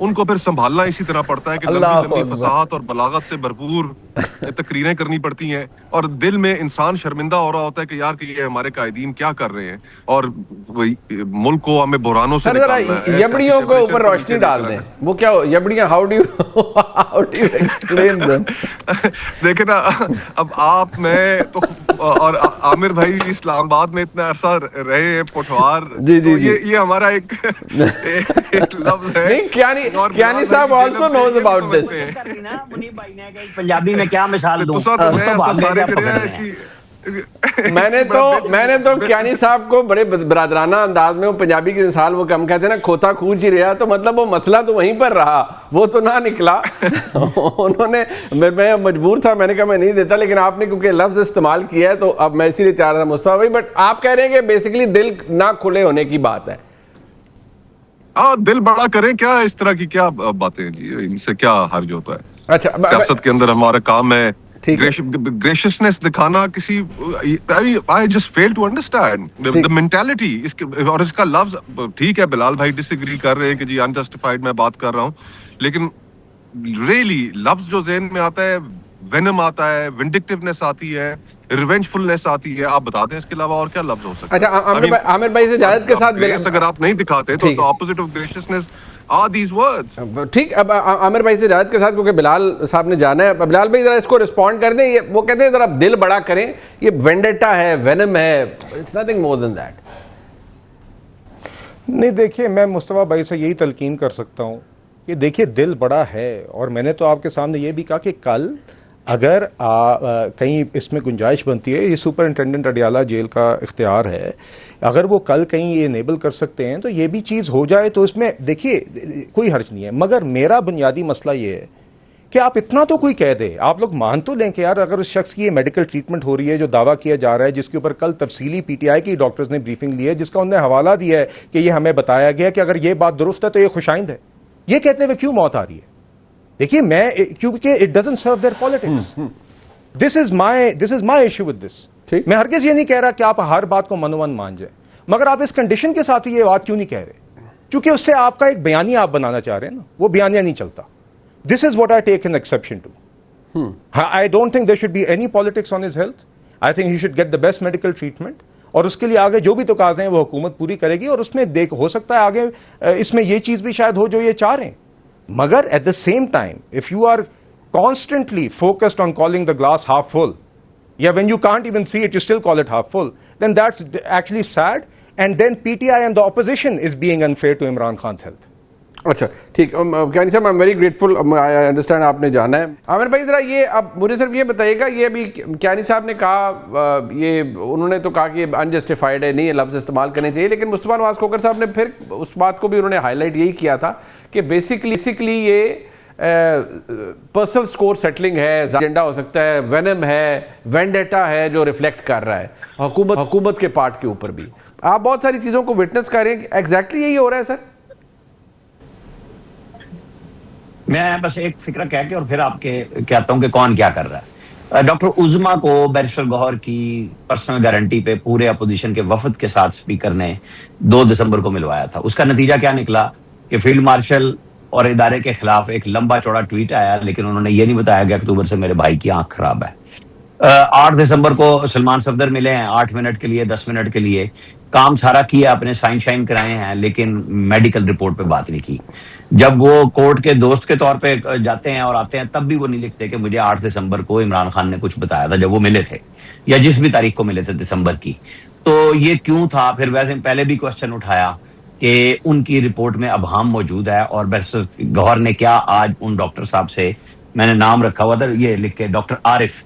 ان کو پھر سنبھالنا اسی طرح پڑتا ہے کہ لمبی فصاحت اور بلاغت سے بھرپور تقریریں کرنی پڑتی ہیں اور دل میں انسان شرمندہ ہو رہا ہوتا ہے کہ یار کہ یہ ہمارے قائدین کیا کر رہے ہیں اور ملک کو ہمیں بحرانوں سے نکالنا ہے. یبڑیوں کو اوپر روشنی ڈال دیں, وہ کیا یبڑیاں, how do you explain them? دیکھیں نا, اب آپ میں تو اور عامر بھائی اسلام آباد میں اتنا عرصہ رہے ہیں, پٹوار, یہ ہمارا ایک لفظ ہے. نہیں, کیانی صاحب also knows about this. Punjabi میں کیا مثال دوں, میں نے تو کیانی صاحب کو بڑے برادرانہ انداز میں, وہ پنجابی کی مثال وہ کم کہتے ہیں نا, کھوتا کھوج ہی رہا, تو مطلب وہ مسئلہ تو وہیں پر رہا, وہ تو نہ نکلا. انہوں نے, میں مجبور تھا, میں نے کہا میں نہیں دیتا, لیکن آپ نے کیونکہ لفظ استعمال کیا ہے تو اب میں اسی لیے چاہ رہا تھا مصطفیٰ بھائی. بٹ آپ کہہ رہے ہیں کہ بیسیکلی دل نہ کھلے ہونے کی بات ہے. دل بڑا کریں کیا, اس طرح کی کیا باتیں جی, ان سے کیا حرج ہوتا ہے؟ اچھا, سیاست کے اندر ہمارا کام ہے گریشیسنس دکھانا. کسی I just fail to understand the mentality اور اس کا لفظ. ٹھیک ہے بلال بھائی ڈس ایگری کر رہے ہیں کہ جی انجسٹیفائڈ میں بات کر رہا ہوں, لیکن ریئلی لفظ جو ذہن میں آتا ہے, وینم آتا ہے, ونڈکٹیونیس آتی ہے, ریونجفلنس آتی ہے. آپ بتا دیں اس کے علاوہ اور کیا لفظ ہو سکتا ہے؟ اچھا, عامر بھائی سے اجازت کے ساتھ, اگر آپ نہیں دکھاتے تو opposite of graciousness are these words. ٹھیک, اب عامر بھائی سے اجازت کے ساتھ, کیونکہ بلال صاحب نے جانا ہے. بلال بھائی ذرا اس کو رسپونڈ کر دیں. وہ کہتے ہیں ذرا دل بڑا کریں, یہ وینڈیٹا ہے, وینم ہے, it's nothing more than that. نہیں دیکھیے, میں مصطفیٰ بھائی سے یہی تلقین کر سکتا ہوں کہ دیکھیے دل بڑا ہے, اور میں نے تو آپ کے سامنے یہ بھی کہا کہ کل اگر کہیں اس میں گنجائش بنتی ہے, یہ سپرنٹینڈنٹ اڈیالہ جیل کا اختیار ہے, اگر وہ کل کہیں یہ انیبل کر سکتے ہیں تو یہ بھی چیز ہو جائے تو اس میں دیکھیے کوئی حرج نہیں ہے. مگر میرا بنیادی مسئلہ یہ ہے کہ آپ اتنا تو کوئی کہہ دے, آپ لوگ مان تو لیں کہ یار اگر اس شخص کی یہ میڈیکل ٹریٹمنٹ ہو رہی ہے جو دعویٰ کیا جا رہا ہے, جس کے اوپر کل تفصیلی پی ٹی آئی کی ڈاکٹرز نے بریفنگ لی ہے, جس کا انہوں نے حوالہ دیا ہے کہ یہ ہمیں بتایا گیا کہ اگر یہ بات درست ہے تو یہ خوشائند ہے, یہ کہتے ہوئے کیوں موت آ رہی ہے؟ دیکھیے میں, کیونکہ it doesn't serve their politics. This is my issue with this. میں ہرگز یہ نہیں کہہ رہا کہ آپ ہر بات کو من و من مان جائیں, مگر آپ اس کنڈیشن کے ساتھ ہی یہ بات کیوں نہیں کہہ رہے؟ کیونکہ اس سے آپ کا ایک بیانیہ آپ بنانا چاہ رہے ہیں نا, وہ بیانیہ نہیں چلتا. This is what I take an exception to. I don't think there should be any politics on his health. I think he should get the best medical treatment, اور اس کے لیے آگے جو بھی تقاضے ہیں وہ حکومت پوری کرے گی, اور اس میں ہو سکتا ہے آگے اس میں یہ چیز بھی شاید ہو جو یہ چاہ رہے ہیں. مگر at the same time if you are constantly focused on calling the glass half full, when you can't even see it you still call it half full, then that's actually sad, and then PTI and the opposition is being unfair to Imran Khan's health. اچھا ٹھیک, کیانی صاحب I am very grateful, I understand آپ نے جانا ہے. عامر بھائی ذرا یہ اب مجھے صرف یہ بتائیے گا, یہ ابھی کیانی صاحب نے کہا, یہ انہوں نے تو کہا کہ یہ انجسٹیفائڈ ہے, نہیں یہ لفظ استعمال کرنے چاہیے, لیکن مصطفیٰ نواز کھوکھر صاحب نے پھر اس بات کو بھی انہوں نے ہائی لائٹ یہی کیا تھا کہ بیسکلی یہ پرسنل سکور سیٹلنگ ہے, ایجنڈا ہو سکتا ہے, وینم ہے, وینڈیٹا ہے جو ریفلیکٹ کر رہا ہے حکومت کے پارٹ کے اوپر بھی. آپ بہت ساری چیزوں کو وٹنس کر رہے ہیں, ایگزیکٹلی یہی ہو رہا ہے سر؟ میں بس ایک فکرہ کہہ کے اور پھر آپ کے کہتا ہوں کہ کون کیا کر رہا ہے. ڈاکٹر عظما کو بیرسٹر گوہر کی پرسنل گارنٹی پہ پورے اپوزیشن کے وفد کے ساتھ اسپیکر نے 2 دسمبر کو ملوایا تھا. اس کا نتیجہ کیا نکلا کہ فیلڈ مارشل اور ادارے کے خلاف ایک لمبا چوڑا ٹویٹ آیا, لیکن انہوں نے یہ نہیں بتایا کہ اکتوبر سے میرے بھائی کی آنکھ خراب ہے. 8 دسمبر کو سلمان صفدر ملے ہیں 8 منٹ کے لیے, 10 منٹ کے لیے, کام سارا کیا, اپنے سائن شائن کرائے ہیں, لیکن میڈیکل رپورٹ پہ بات نہیں کی. جب وہ کورٹ کے دوست کے طور پہ جاتے ہیں اور آتے ہیں تب بھی وہ نہیں لکھتے کہ مجھے 8 دسمبر کو عمران خان نے کچھ بتایا تھا جب وہ ملے تھے, یا جس بھی تاریخ کو ملے تھے دسمبر کی. تو یہ کیوں تھا؟ پھر ویسے پہلے بھی کوشچن اٹھایا کہ ان کی رپورٹ میں ابہام موجود ہے, اور بیرسٹر گوہر نے کیا آج ان ڈاکٹر صاحب سے, میں نے نام رکھا ہوا تھا یہ لکھ کے, ڈاکٹر عارف,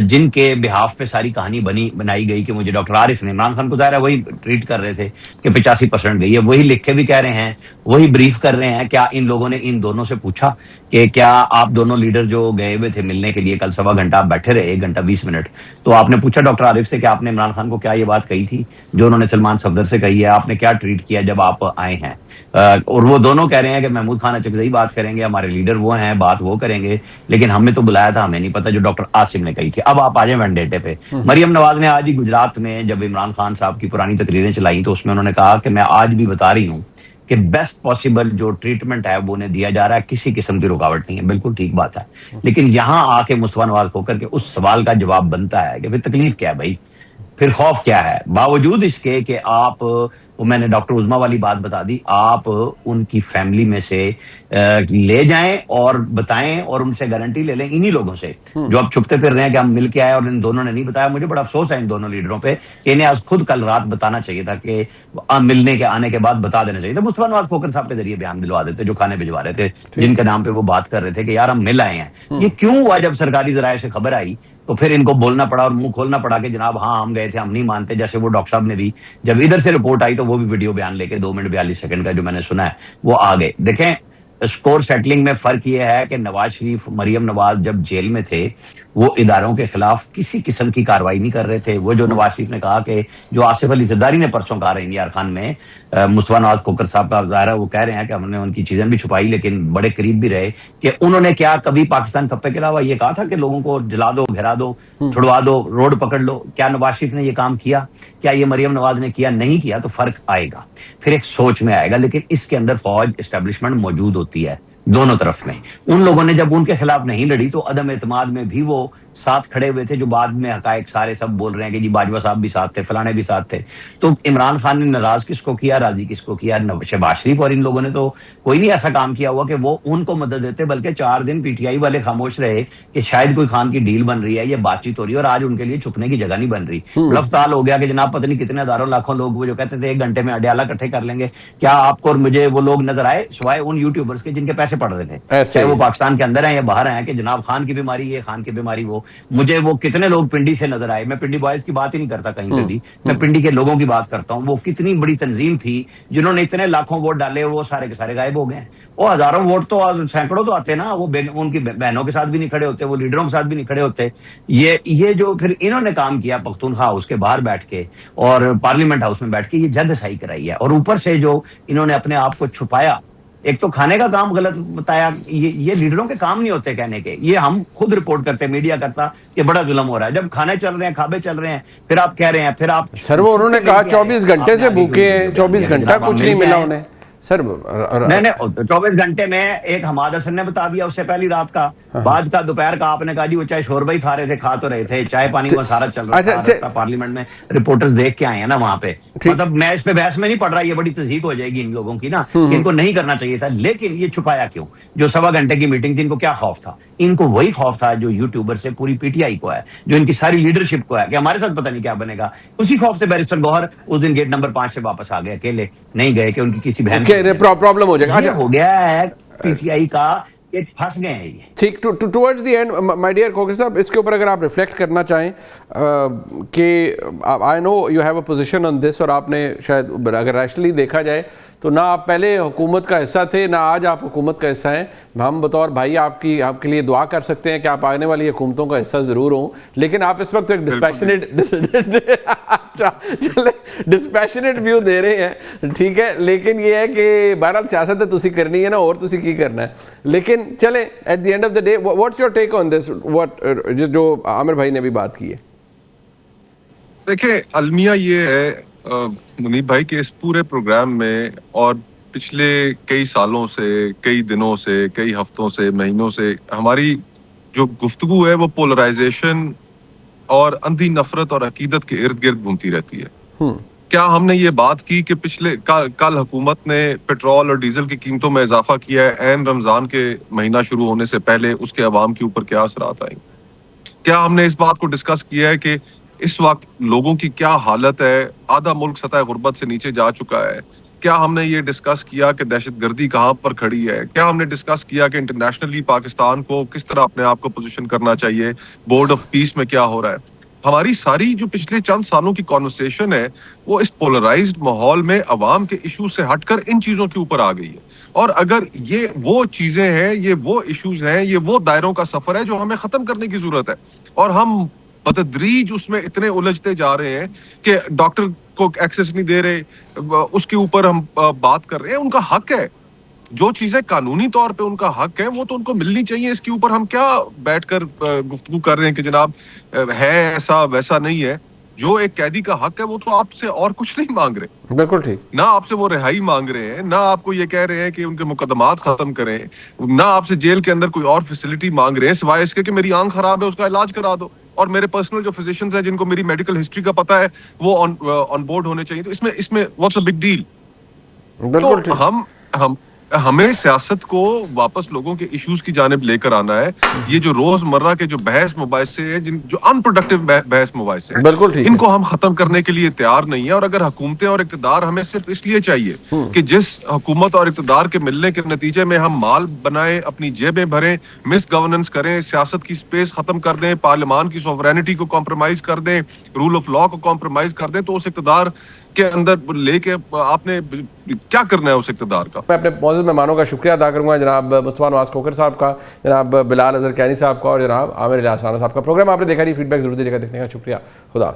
جن کے بہاف پہ ساری کہانی بنائی گئی کہ مجھے ڈاکٹر عارف نے, عمران خان کو ظاہر ہے وہی ٹریٹ کر رہے تھے کہ 85% گئی ہے, وہی لکھ کے بھی کہہ رہے ہیں, وہی بریف کر رہے ہیں. کیا ان لوگوں نے ان دونوں سے پوچھا کہ کیا آپ دونوں لیڈر جو گئے ہوئے تھے ملنے کے لیے کل 1.25 گھنٹہ آپ بیٹھے رہے, 1 گھنٹہ 20 منٹ, تو آپ نے پوچھا ڈاکٹر عارف سے کہ آپ نے عمران خان کو کیا یہ بات کہی تھی جو انہوں نے سلمان صفدر سے کہی ہے, آپ نے کیا ٹریٹ کیا جب آپ آئے ہیں؟ اور وہ دونوں کہہ رہے ہیں کہ محمود خان اچکزئی بات کریں گے, ہمارے لیڈر وہ ہیں, بات وہ کریں گے, لیکن ہمیں تو بلایا تھا, ہمیں نہیں پتا جو ڈاکٹر عاصم نے کہی تھی. اب آپ آ جائیں وینڈیٹے پہ. مریم نواز نے آج ہی گجرات میں جب عمران خان صاحب کی پرانی تقریریں چلائی تو اس میں انہوں نے کہا کہ میں آج بھی بتا رہی ہوں کہ بیسٹ پاسبل جو ٹریٹمنٹ ہے وہ انہیں دیا جا رہا ہے, کسی قسم کی رکاوٹ نہیں ہے, بالکل ٹھیک بات ہے. لیکن یہاں آ کے مصطفیٰ نواز کھوکھر کے اس سوال کا جواب بنتا ہے کہ پھر تکلیف کیا ہے بھائی, پھر خوف کیا ہے, باوجود اس کے کہ آپ, میں نے ڈاکٹر عظما والی بات بتا دی, آپ ان کی فیملی میں سے لے جائیں اور بتائیں اور ان سے گارنٹی لے لیں, انہی لوگوں سے جو اب چھپتے پھر رہے ہیں کہ ہم مل کے آئے اور ان دونوں نے نہیں بتایا. مجھے بڑا افسوس ہے ان دونوں لیڈروں پہ کہ انہیں آج خود کل رات بتانا چاہیے تھا, کہ ملنے کے آنے کے بعد بتا دینا چاہیے تھا. مصطفیٰ نواز کھوکھر صاحب کے ذریعے بیان دلوا دیتے جو کھانے بھجوا رہے تھے, جن کے نام پہ وہ بات کر رہے تھے کہ یار ہم مل آئے ہیں. یہ کیوں ہوا؟ جب سرکاری ذرائع سے خبر آئی تو پھر ان کو بولنا پڑا اور منہ کھولنا پڑا کہ جناب ہاں ہم گئے تھے, ہم نہیں مانتے. جیسے وہ ڈاکٹر صاحب نے بھی جب ادھر سے رپورٹ آئی تو وہ بھی ویڈیو بیان لے کے 2 منٹ 42 سیکنڈ کا جو میں نے سنا ہے وہ آ گئے. دیکھیں اسکور سیٹلنگ میں فرق یہ ہے کہ نواز شریف, مریم نواز جب جیل میں تھے وہ اداروں کے خلاف کسی قسم کی کاروائی نہیں کر رہے تھے. وہ جو نواز شریف نے کہا کہ جو آصف علی زرداری نے پرسوں کہا رہے یار خان میں مصطفیٰ نواز کھوکھر صاحب کا ظاہر ہے وہ کہہ رہے ہیں کہ ہم نے ان کی چیزیں بھی چھپائی لیکن بڑے قریب بھی رہے, کہ انہوں نے کیا کبھی پاکستان کپے کے علاوہ یہ کہا تھا کہ لوگوں کو جلا دو, گھرا دو, چھڑوا دو, روڈ پکڑ لو؟ کیا نواز شریف نے یہ کام کیا؟ کیا یہ مریم نواز نے کیا؟ نہیں کیا. تو فرق آئے گا, پھر ایک سوچ میں آئے گا. لیکن اس کے اندر فوج اسٹیبلشمنٹ موجود ہوتی ہے دونوں طرف میں. ان لوگوں نے جب ان کے خلاف نہیں لڑی تو عدم اعتماد میں بھی وہ ساتھ کھڑے ہوئے تھے, جو بعد میں حقائق سارے سب بول رہے ہیں کہ جی باجوہ صاحب بھی ساتھ تھے, فلانے بھی ساتھ تھے. تو عمران خان نے ناراض کس کو کیا, راضی کس کو کیا؟ شہباز شریف اور ان لوگوں نے تو کوئی نہیں ایسا کام کیا ہوا کہ وہ ان کو مدد دیتے, بلکہ 4 دن پی ٹی آئی والے خاموش رہے کہ شاید کوئی خان کی ڈیل بن رہی ہے, یہ بات چیت ہو رہی ہے, اور آج ان کے لیے چھپنے کی جگہ نہیں بن رہی. رفتال ہو گیا کہ جناب پتہ نہیں کتنے ہزاروں لاکھوں لوگ وہ جو کہتے تھے 1 گھنٹے میں اڈیالہ اکٹھے کر لیں گے. کیا آپ کو اور مجھے وہ لوگ نظر آئے سوائے ان یوٹیوبرز کے جن کے پیسے پڑ رہے تھے, چاہے وہ پاکستان کے اندر ہیں یا باہر ہیں, کہ جناب خان کی بیماری یہ, خان کی بیماری وہ؟ مجھے وہ کتنے لوگ پنڈی سے نظر آئے. میں پنڈی بوائز کی بات ہی نہیں کرتا کہیں پہ بھی, میں پنڈی کے لوگوں کی بات کرتا ہوں. وہ کتنی بڑی تنظیم تھی جنہوں نے اتنے لاکھوں ووٹ ڈالے, وہ سارے کے سارے غائب ہو گئے. وہ ہزاروں ووٹ تو سینکڑوں تو آتے نا, وہ ان کی بہنوں کے ساتھ بھی نہیں کھڑے ہوتے, وہ لیڈروں کے ساتھ بھی نہیں کھڑے ہوتے. یہ جو پھر انہوں نے کام کیا پختونخوا ہاؤس کے باہر بیٹھ کے اور پارلیمنٹ ہاؤس میں بیٹھ کے, یہ جگ سائی کرائی ہے. اور اوپر سے جو انہوں نے اپنے آپ کو چھپایا, ایک تو کھانے کا کام غلط بتایا. یہ لیڈروں کے کام نہیں ہوتے کہنے کے, یہ ہم خود رپورٹ کرتے, میڈیا کرتا کہ بڑا ظلم ہو رہا ہے. جب کھانے چل رہے ہیں, کھابے چل رہے ہیں, پھر آپ کہہ رہے ہیں, پھر آپ سر وہ انہوں نے کہا 24 گھنٹے سے بھوکے ہیں, 24 گھنٹہ کچھ نہیں ملا انہیں. سر نہیں 24 گھنٹے میں ایک حماد حسن نے بتا دیا اس سے پہلی رات کا, بعد کا دوپہر کا آپ نے کہا جی وہ چائے شوربہ ہی کھا رہے تھے, کھا تو رہے تھے, چائے پانی وہ سارا چل رہا تھا. پارلیمنٹ میں رپورٹرز دیکھ کے آئے ہیں نا وہاں پہ, مطلب میں اس پہ بحث میں نہیں پڑھ رہا, یہ بڑی تذہیق ہو جائے گی ان لوگوں کی نا کہ ان کو نہیں کرنا چاہیے تھا. لیکن یہ چھپایا کیوں؟ جو 1.25 گھنٹے کی میٹنگ تھی, ان کو کیا خوف تھا؟ ان کو وہی خوف تھا جو یوٹیوبر سے پوری پی ٹی آئی کو ہے, جو ان کی ساری لیڈرشپ کو ہے, کہ ہمارے ساتھ پتہ نہیں کیا بنے گا. اسی خوف سے بیرسٹر گوہر اس دن گیٹ نمبر 5 سے واپس آ گئے, اکیلے نہیں گئے کہ ان کی کسی بہن پرابلم ہو جائے گا. ہو گیا ہے پی ٹی آئی کا, کہ پھنس گئے ہیں یہ. ٹھیک, towards the and my dear Khokhar صاحب, اس کے اوپر اگر آپ ریفلیکٹ کرنا چاہیں کہ I know you have a position on this, اور آپ نے شاید اگر ریشنلی دیکھا جائے تو نہ آپ پہلے حکومت کا حصہ تھے نہ آج آپ حکومت کا حصہ ہیں. ہم بطور بھائی آپ کے لیے دعا کر سکتے ہیں کہ آپ آنے والی حکومتوں کا حصہ ضرور ہوں, لیکن آپ اس وقت ایک ڈسپیشنیٹ ویو دے رہے ہیں, ٹھیک ہے. لیکن یہ ہے کہ بہرحال سیاست ہے تسی کرنی ہے نا, اور تسی کی کرنا ہے. لیکن چلیں at the end of the day what's your take on this, جو عامر بھائی نے بھی بات کی ہے؟ دیکھیں المیہ یہ ہے منیب بھائی کہ اس پورے پروگرام میں اور پچھلے کئی سالوں سے, کئی دنوں سے, کئی ہفتوں سے, مہینوں سے ہماری جو گفتگو ہے وہ پولرائزیشن اور اندھی نفرت اور عقیدت کے ارد گرد گھومتی رہتی ہے. کیا ہم نے یہ بات کی کہ پچھلے کل حکومت نے پیٹرول اور ڈیزل کی قیمتوں میں اضافہ کیا ہے عین رمضان کے مہینہ شروع ہونے سے پہلے, اس کے عوام کے اوپر کیا اثرات آئیں؟ کیا ہم نے اس بات کو ڈسکس کیا ہے کہ اس وقت لوگوں کی کیا حالت ہے, آدھا ملک سطح غربت سے نیچے جا چکا ہے؟ کیا ہم نے یہ ڈسکس کیا کہ دہشت گردی کہاں پر کھڑی ہے؟ کیا ہم نے ڈسکس کیا کہ انٹرنیشنلی پاکستان کو کس طرح اپنے آپ کو پوزیشن کرنا چاہیے؟ بورڈ آف پیس میں کیا ہو رہا ہے؟ ہماری ساری جو پچھلے چند سالوں کی کانورسیشن ہے وہ اس پولرائزڈ ماحول میں عوام کے ایشوز سے ہٹ کر ان چیزوں کے اوپر آ گئی ہے. اور اگر یہ وہ چیزیں ہیں, یہ وہ ایشوز ہیں, یہ وہ دائروں کا سفر ہے جو ہمیں ختم کرنے کی ضرورت ہے, اور ہم بتدریج اس میں اتنے الجھتے جا رہے ہیں کہ ڈاکٹر کو ایکسس نہیں دے رہے, اس کے اوپر ہم بات کر رہے ہیں. ان کا حق ہے, جو چیزیں قانونی طور پہ ان کا حق ہے وہ تو ان کو ملنی چاہیے. اس کے اوپر ہم کیا بیٹھ کر گفتگو کر رہے ہیں کہ جناب ہے ایسا ویسا نہیں ہے. جو ایک قیدی کا حق ہے وہ تو آپ سے اور کچھ نہیں مانگ رہے. بالکل ٹھیک. نہ آپ سے وہ رہائی مانگ رہے ہیں, نہ آپ کو یہ کہہ رہے ہیں کہ ان کے مقدمات ختم کریں, نہ آپ سے جیل کے اندر کوئی اور فیسلٹی مانگ رہے ہیں سوائے اس کے کہ میری آنکھ خراب ہے اس کا علاج کرا دو, اور میرے پرسنل جو فزیشنز ہیں جن کو میری میڈیکل ہسٹری کا پتہ ہے وہ آن بورڈ ہونے چاہیے. تو اس میں واٹس اے بگ ڈیل. بالکل ٹھیک. تو ہمیں سیاست کو واپس لوگوں کے ایشوز کی جانب لے کر آنا ہے. یہ جو روزمرہ کے جو بحث مباحثے ہیں, جو ان پروڈکٹیو بحث مباحثے ہیں, بالکل ٹھیک, ان کو ہم ختم کرنے کے لیے تیار نہیں ہیں. اور اگر حکومتیں اور اقتدار ہمیں صرف اس لیے چاہیے کہ جس حکومت اور اقتدار کے ملنے کے نتیجے میں ہم مال بنائیں, اپنی جیبیں بھریں, مس گورننس کریں, سیاست کی سپیس ختم کر دیں, پارلیمان کی سوورینٹی کو کمپرومائز کر دیں, رول آف لا کو کمپرومائز کر دیں, تو اس اقتدار کے اندر لے کے آپ نے کیا کرنا ہے اس اقتدار کا. میں اپنے معزز مہمانوں کا شکریہ ادا کروں گا, جناب مصطفیٰ نواز کھوکھر صاحب کا, جناب بلال اظہر کینی صاحب کا, اور جناب عامر الیاس رانا صاحب کا. پروگرام آپ نے دیکھا نہیں, فیڈ بیک ضرور دیجیے گا. دیکھنے کا شکریہ. خدا حافظ.